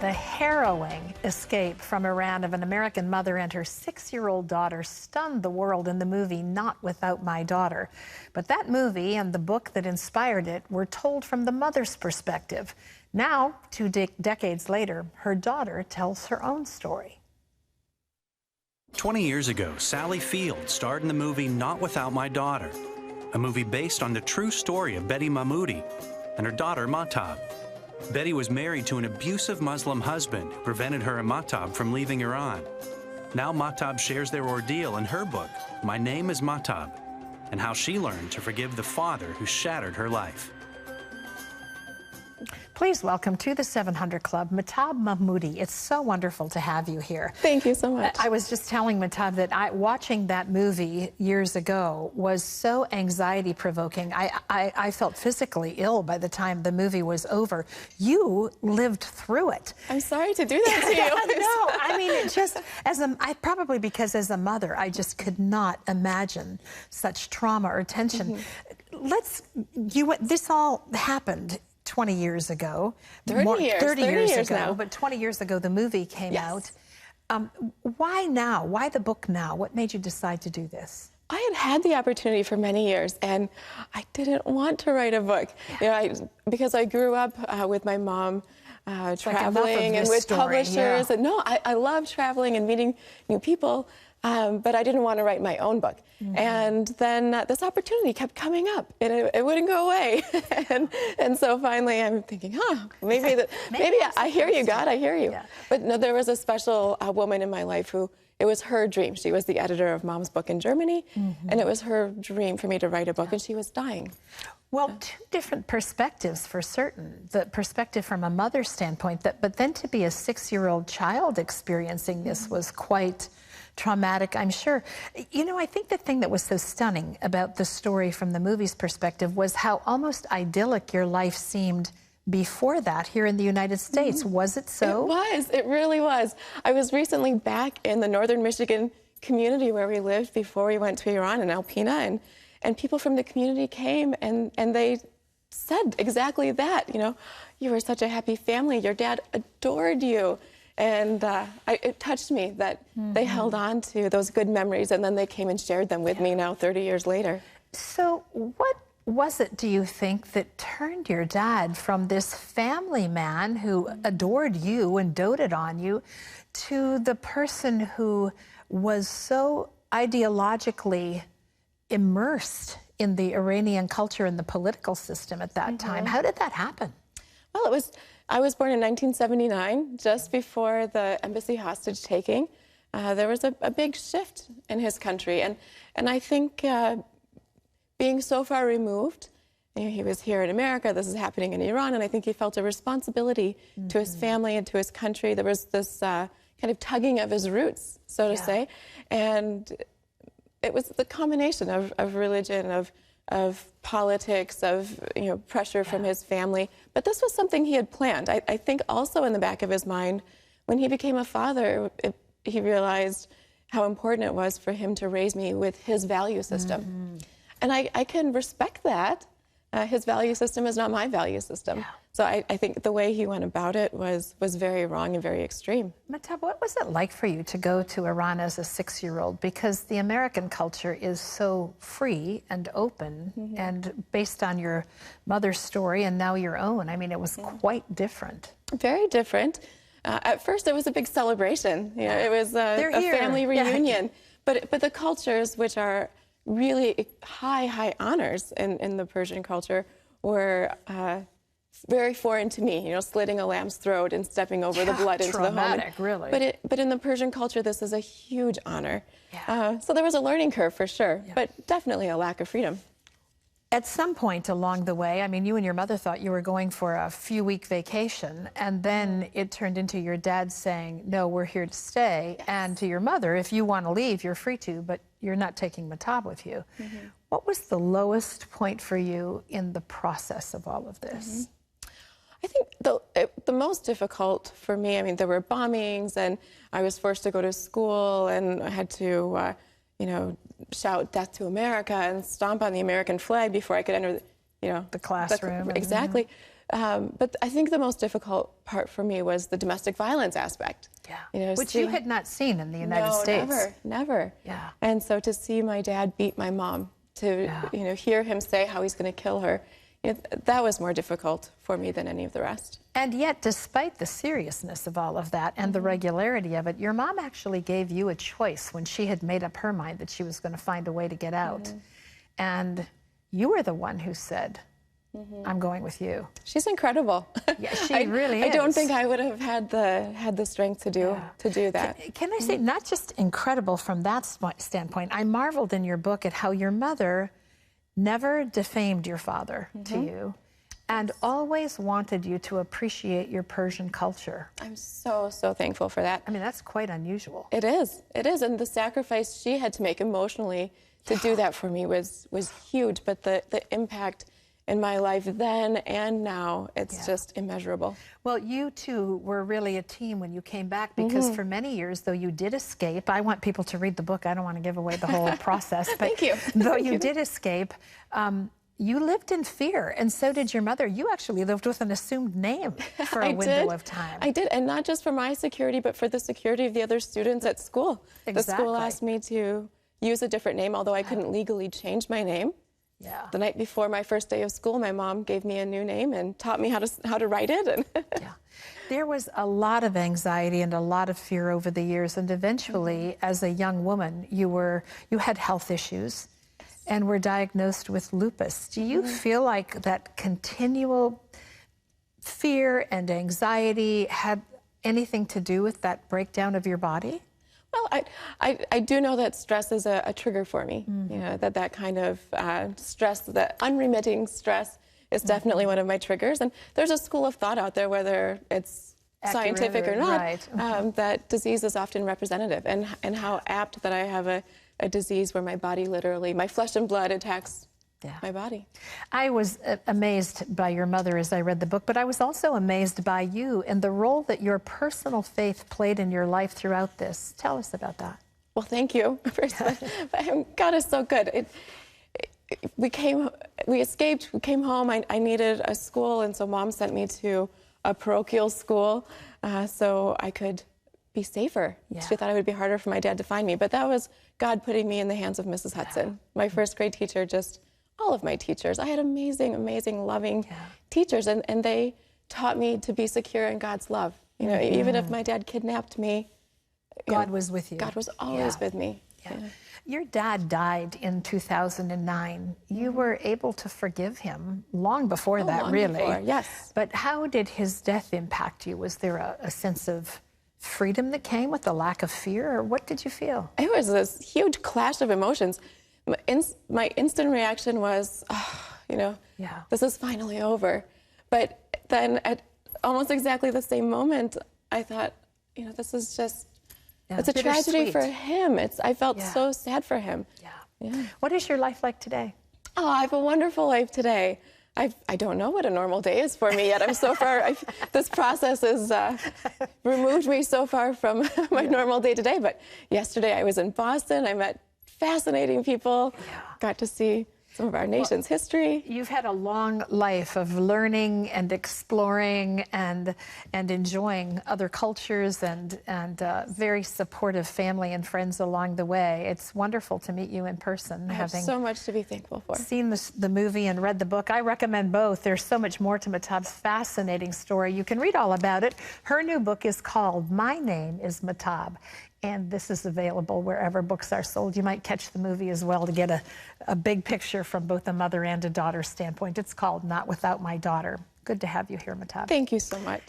The harrowing escape from Iran of an American mother and her 6-year-old daughter stunned the world in the movie Not Without My Daughter. But that movie and the book that inspired it were told from the mother's perspective. Now, two decades later, her daughter tells her own story. 20 years ago, Sally Field starred in the movie Not Without My Daughter, a movie based on the true story of Mahtob Mahmoody and her daughter Mahtob. Betty was married to an abusive Muslim husband who prevented her and Mahtob from leaving Iran. Now Mahtob shares their ordeal in her book, My Name is Mahtob, and how she learned to forgive the father who shattered her life. Please welcome to the 700 Club, Mahtob Mahmoody. It's so wonderful to have you here. Thank you so much. I was just telling Mahtob that watching that movie years ago was so anxiety-provoking. I felt physically ill by the time the movie was over. You lived through it. I'm sorry to do that to you. No, I mean, it just, probably because as a mother, I just could not imagine such trauma or tension. This all happened 20 years ago. 30 years ago, now. But 20 years ago, the movie came out. Why now? Why the book now? What made you decide to do this? I had the opportunity for many years, and I didn't want to write a book. Yeah. You know, because I grew up with my mom traveling and with publishers. And no, I love traveling and meeting new people. But I didn't want to write my own book. And then this opportunity kept coming up, and it wouldn't go away. and so finally I'm thinking, maybe I hear you, God, I hear you. Yeah. But no, there was a special woman in my life who, it was her dream. She was the editor of Mom's book in Germany, and it was her dream for me to write a book, and she was dying. Well, two different perspectives for certain. The perspective from a mother's standpoint, but then to be a 6-year-old child experiencing this was quite traumatic, I'm sure. You know, I think the thing that was so stunning about the story from the movie's perspective was how almost idyllic your life seemed before that here in the United States. Was it so? It was. It really was. I was recently back in the northern Michigan community where we lived before we went to Iran, in Alpena, and people from the community came and they said exactly that. You know, you were such a happy family. Your dad adored you. And it touched me that they held on to those good memories, and then they came and shared them with me now 30 years later. So what was it, do you think, that turned your dad from this family man who adored you and doted on you to the person who was so ideologically immersed in the Iranian culture and the political system at that time? How did that happen? Well, I was born in 1979, just before the embassy hostage taking. There was a big shift in his country, and I think being so far removed, you know, he was here in America, this is happening in Iran, and I think he felt a responsibility to his family and to his country. There was this kind of tugging of his roots, so to say, and it was the combination of religion, of politics, of pressure from his family. But this was something he had planned. I think also in the back of his mind, when he became a father, he realized how important it was for him to raise me with his value system. And I can respect that. His value system is not my value system. So I think the way he went about it was very wrong and very extreme. Mahtob, what was it like for you to go to Iran as a 6-year-old? Because the American culture is so free and open, and based on your mother's story and now your own, I mean, it was quite different. Very different. At first, it was a big celebration. You know, it was a family reunion. But the cultures, which are really high honors in the Persian culture, were very foreign to me. You know, slitting a lamb's throat and stepping over the blood into the home. Really. But in the Persian culture, this is a huge honor. So there was a learning curve for sure, but definitely a lack of freedom. At some point along the way, I mean, you and your mother thought you were going for a few-week vacation, and then it turned into your dad saying, no, we're here to stay. And to your mother, if you want to leave, you're free to, but you're not taking Mahtob with you. What was the lowest point for you in the process of all of this? I think the most difficult for me, I mean, there were bombings, and I was forced to go to school, and I had to, shout "Death to America" and stomp on the American flag before I could enter, the classroom. Exactly. But I think the most difficult part for me was the domestic violence aspect. Yeah. You know, Which you had not seen in the United States. Never. Yeah. And so to see my dad beat my mom, to you know, hear him say how he's going to kill her, you know, that was more difficult for me than any of the rest. And yet, despite the seriousness of all of that and the regularity of it, your mom actually gave you a choice when she had made up her mind that she was going to find a way to get out. And you were the one who said, I'm going with you. She's incredible. Yeah, she really is. I don't think I would have had the strength to do that. Can I say, not just incredible from that standpoint, I marveled in your book at how your mother never defamed your father to you and always wanted you to appreciate your Persian culture. I'm so thankful for that. I mean, that's quite unusual. It is. And the sacrifice she had to make emotionally to do that for me was huge, but the impact in my life then and now, it's just immeasurable. Well, you two were really a team when you came back, because for many years, though you did escape, I want people to read the book, I don't want to give away the whole process, but Thank you. Though you did escape, you lived in fear, and so did your mother. You actually lived with an assumed name for a window of time. I did, and not just for my security, but for the security of the other students at school. Exactly. The school asked me to use a different name, although I couldn't legally change my name. Yeah. The night before my first day of school, my mom gave me a new name and taught me how to write it. And yeah. There was a lot of anxiety and a lot of fear over the years, and eventually, as a young woman, you had health issues and were diagnosed with lupus. Do you feel like that continual fear and anxiety had anything to do with that breakdown of your body? Well, I do know that stress is a trigger for me. You know, that kind of stress, that unremitting stress, is definitely one of my triggers. And there's a school of thought out there, whether it's scientific or not, that disease is often representative, and how apt that I have a disease where my body literally, my flesh and blood attacks my body. I was amazed by your mother as I read the book, but I was also amazed by you and the role that your personal faith played in your life throughout this. Tell us about that. Well, thank you. God is so good. We escaped, we came home, I needed a school, and so Mom sent me to a parochial school so I could be safer. She thought it would be harder for my dad to find me, but that was God putting me in the hands of Mrs. Hudson, my first grade teacher. Just all of my teachers. I had amazing, loving teachers, and they taught me to be secure in God's love. You know, even if my dad kidnapped me, God was with you. God was always with me. Your dad died in 2009. You were able to forgive him long before that, really. Before, yes. But how did his death impact you? Was there a sense of freedom that came with the lack of fear, or what did you feel? It was this huge clash of emotions. My instant reaction was, you know, this is finally over. But then at almost exactly the same moment, I thought, you know, this is just, it's a tragedy for him. I felt so sad for him. What is your life like today? Oh, I have a wonderful life today. I don't know what a normal day is for me yet. I'm so far, this process has removed me so far from my normal day today. But yesterday I was in Boston. I met fascinating people, got to see some of our nation's history. You've had a long life of learning and exploring and enjoying other cultures and very supportive family and friends along the way. It's wonderful to meet you in person. I have so much to be thankful for. Seen the movie and read the book. I recommend both. There's so much more to Mahtob's fascinating story. You can read all about it. Her new book is called My Name is Mahtob, and this is available wherever books are sold. You might catch the movie as well to get a big picture from both a mother and a daughter standpoint. It's called Not Without My Daughter. Good to have you here, Mahtob. Thank you so much.